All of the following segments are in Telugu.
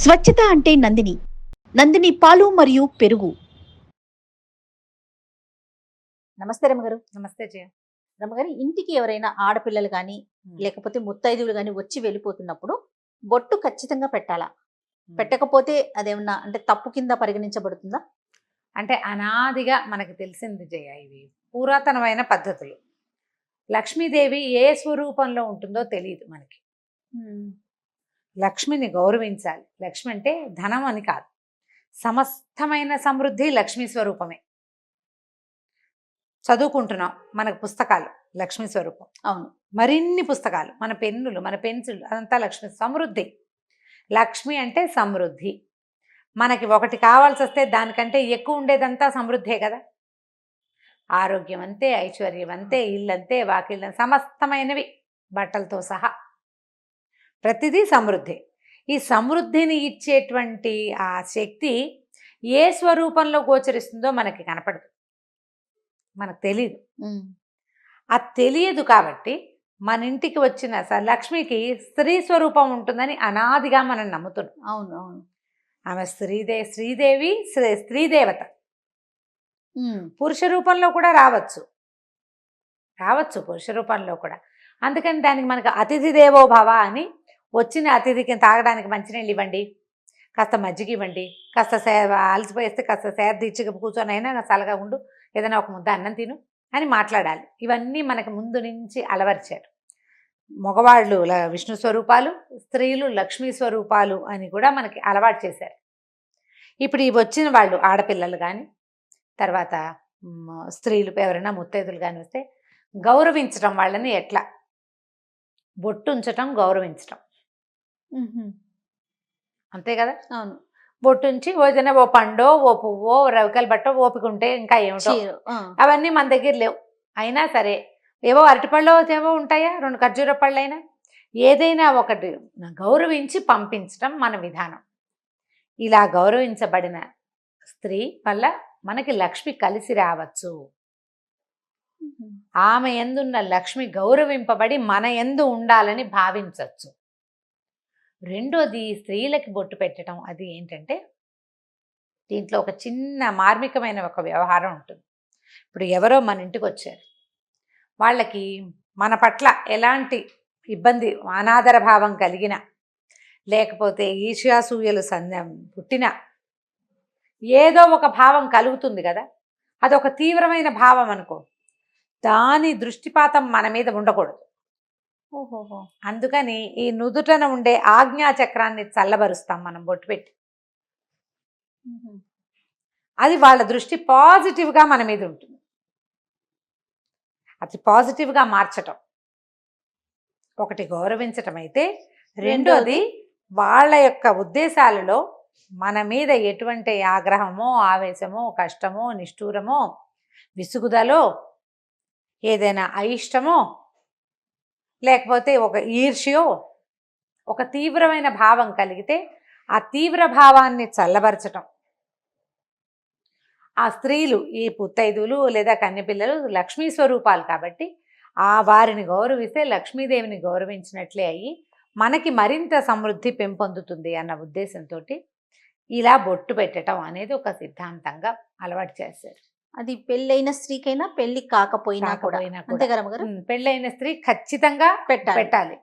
స్వచ్ఛత అంటే నందిని. నందిని పాలు మరియు పెరుగు. నమస్తే రమ్మగారు. నమస్తే జయ. రమ్మగారు, ఇంటికి ఎవరైనా ఆడపిల్లలు కానీ లేకపోతే ముత్తైదువులు కానీ వచ్చి వెళ్ళిపోతున్నప్పుడు బొట్టు ఖచ్చితంగా పెట్టాలా? పెట్టకపోతే అదేమన్నా అంటే తప్పు కింద పరిగణించబడుతుందా? అంటే అనాదిగా మనకు తెలిసింది జయ, ఇవి పురాతనమైన పద్ధతులు. లక్ష్మీదేవి ఏ స్వరూపంలో ఉంటుందో తెలియదు మనకి. లక్ష్మిని గౌరవించాలి. లక్ష్మి అంటే ధనం అని కాదు, సమస్తమైన సమృద్ధి లక్ష్మీ స్వరూపమే. చదువుకుంటున్నాం, మనకు పుస్తకాలు లక్ష్మీ స్వరూపం. అవును, మరిన్ని పుస్తకాలు, మన పెన్నులు, మన పెన్సిల్, అదంతా లక్ష్మి సమృద్ధి. లక్ష్మి అంటే సమృద్ధి. మనకి ఒకటి కావాల్సి వస్తే దానికంటే ఎక్కువ ఉండేదంతా సమృద్ధే కదా. ఆరోగ్యం అంతే, ఐశ్వర్యం అంతే, ఇల్లంతే, వాకిళ్ళ సమస్తమైనవి బట్టలతో సహా ప్రతిదీ సమృద్ధి. ఈ సమృద్ధిని ఇచ్చేటువంటి ఆ శక్తి ఏ స్వరూపంలో గోచరిస్తుందో మనకి కనపడదు, మనకు తెలియదు. అది తెలియదు కాబట్టి మన ఇంటికి వచ్చిన లక్ష్మికి స్త్రీ స్వరూపం ఉంటుందని అనాదిగా మనం నమ్ముతున్నాం. అవును అవును. ఆమె శ్రీదేవి స్త్రీదేవత. పురుష రూపంలో కూడా రావచ్చు పురుష రూపంలో కూడా. అందుకని దానికి మనకు అతిథి దేవో భవ అని, వచ్చిన అతిథికి తాగడానికి మంచినీళ్ళు ఇవ్వండి, కాస్త మజ్జిగ ఇవ్వండి, కాస్త అలసిపోయేస్తే కాస్త తీర్చిగా కూర్చొని అయినా చల్లగా ఉండు, ఏదైనా ఒక ముద్ద అన్నం తిను అని మాట్లాడాలి. ఇవన్నీ మనకు ముందు నుంచి అలవర్చారు. మగవాళ్ళు విష్ణు స్వరూపాలు, స్త్రీలు లక్ష్మీ స్వరూపాలు అని కూడా మనకి అలవాటు చేశారు. ఇప్పుడు ఈ వచ్చిన వాళ్ళు ఆడపిల్లలు కానీ, తర్వాత స్త్రీలు ఎవరైనా ముత్తైదులు కానీ వస్తే గౌరవించటం, వాళ్ళని ఎట్లా బొట్టు ఉంచటం, గౌరవించటం అంతే కదా. అవును, బొట్టు ఉంచి ఏదైనా ఓ పండో, ఓ పువ్వో, రవికల బట్టో, ఓపిక ఉంటే ఇంకా ఏమిటో, అవన్నీ మన దగ్గర లేవు. అయినా సరే ఏవో అరటిపళ్ళు ఏవో ఉంటాయా, 2 ఖర్జూర పళ్ళు అయినా, ఏదైనా ఒకటి గౌరవించి పంపించటం మన విధానం. ఇలా గౌరవించబడిన స్త్రీ వల్ల మనకి లక్ష్మి కలిసి రావచ్చు. ఆమె యందున్న లక్ష్మి గౌరవింపబడి మన యందు ఉండాలని భావించవచ్చు. రెండోది, స్త్రీలకి బొట్టు పెట్టడం అది ఏంటంటే, దీంట్లో ఒక చిన్న మార్మికమైన ఒక వ్యవహారం ఉంటుంది. ఇప్పుడు ఎవరో మన ఇంటికి వచ్చారు, వాళ్ళకి మన పట్ల ఎలాంటి ఇబ్బంది, అనాదర భావం కలిగిన, లేకపోతే ఈర్ష్యాసూయలు పుట్టిన ఏదో ఒక భావం కలుగుతుంది కదా. అదొక తీవ్రమైన భావం అనుకో, దాని దృష్టిపాతం మన మీద ఉండకూడదు. ఓహోహో. అందుకని ఈ నుదుటన ఉండే ఆజ్ఞాచక్రాన్ని చల్లబరుస్తాం మనం బొట్టు పెట్టి. అది వాళ్ళ దృష్టి పాజిటివ్గా మన మీద ఉంటుంది. అది పాజిటివ్గా మార్చటం ఒకటి గౌరవించటం అయితే, రెండోది వాళ్ళ యొక్క ఉద్దేశాలలో మన మీద ఎటువంటి ఆగ్రహమో, ఆవేశమో, కష్టమో, నిష్ఠూరమో, విసుగుదలో, ఏదైనా అయిష్టమో, లేకపోతే ఒక ఈర్ష్యో, ఒక తీవ్రమైన భావం కలిగితే ఆ తీవ్ర భావాన్ని చల్లబరచటం. ఆ స్త్రీలు, ఈ పుత్తైదులు లేదా కన్యపిల్లలు లక్ష్మీ స్వరూపాలు కాబట్టి ఆ వారిని గౌరవిస్తే లక్ష్మీదేవిని గౌరవించినట్లే అయ్యి మనకి మరింత సమృద్ధి పెంపొందుతుంది అన్న ఉద్దేశంతో ఇలా బొట్టు పెట్టడం అనేది ఒక సిద్ధాంతంగా అలవాటు చేశారు. అది పెళ్ళైన స్త్రీకైనా పెళ్లి కాకపోయినా కూడా అంతే కదా రమ్మగారు. పెళ్ళైన స్త్రీ ఖచ్చితంగా పెట్టాలి.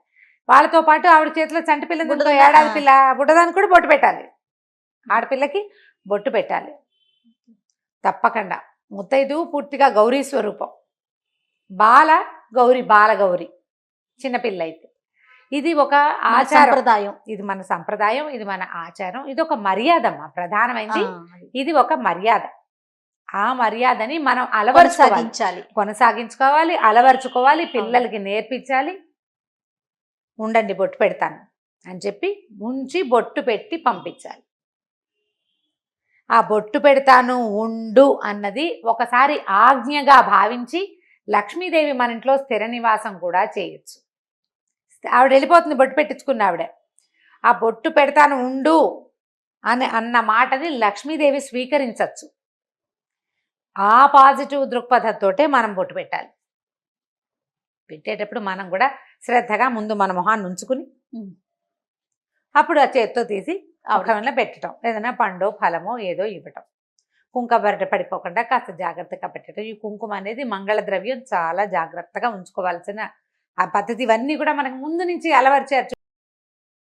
వాళ్ళతో పాటు ఆవిడ చేతిలో చంటి పిల్ల, ఏడాది పిల్ల బుడ్డదానికి కూడా బొట్టు పెట్టాలి. ఆడపిల్లకి బొట్టు పెట్టాలి తప్పకుండా. ముత్తైదు పూర్తిగా గౌరీ స్వరూపం, బాలగౌరి చిన్నపిల్ల అయితే. ఇది ఒక ఆచారం, ఇది మన సంప్రదాయం, ఇది మన ఆచారం, ఇది ఒక మర్యాద. ప్రధానమైనది ఇది ఒక మర్యాద. ఆ మర్యాదని మనం కొనసాగించుకోవాలి, అలవర్చుకోవాలి, పిల్లలకి నేర్పించాలి. ఉండండి బొట్టు పెడతాను అని చెప్పి ఉంచి బొట్టు పెట్టి పంపించాలి. ఆ బొట్టు పెడతాను ఉండు అన్నది ఒకసారి ఆజ్ఞగా భావించి లక్ష్మీదేవి మన ఇంట్లో స్థిర నివాసం కూడా చేయొచ్చు. ఆవిడ వెళ్ళిపోతుంది బొట్టు పెట్టించుకున్న ఆవిడ, ఆ బొట్టు పెడతాను ఉండు అన్న మాటని లక్ష్మీదేవి స్వీకరించవచ్చు. ఆ పాజిటివ్ దృక్పథంతోటే మనం బొట్టు పెట్టాలి. పెట్టేటప్పుడు మనం కూడా శ్రద్ధగా ముందు మన మొహాన్ని ఉంచుకుని అప్పుడు ఆ చేత్తో తీసి ఆవిడ ముఖంలో పెట్టడం, ఏదైనా పండో ఫలమో ఏదో ఇవ్వటం. కుంకుమ బరట పడిపోకుండా కాస్త జాగ్రత్తగా పెట్టడం. ఈ కుంకుమ అనేది మంగళ ద్రవ్యం, చాలా జాగ్రత్తగా ఉంచుకోవాల్సిన ఆ పద్ధతి. ఇవన్నీ కూడా మనకు ముందు నుంచి అలవర్చారు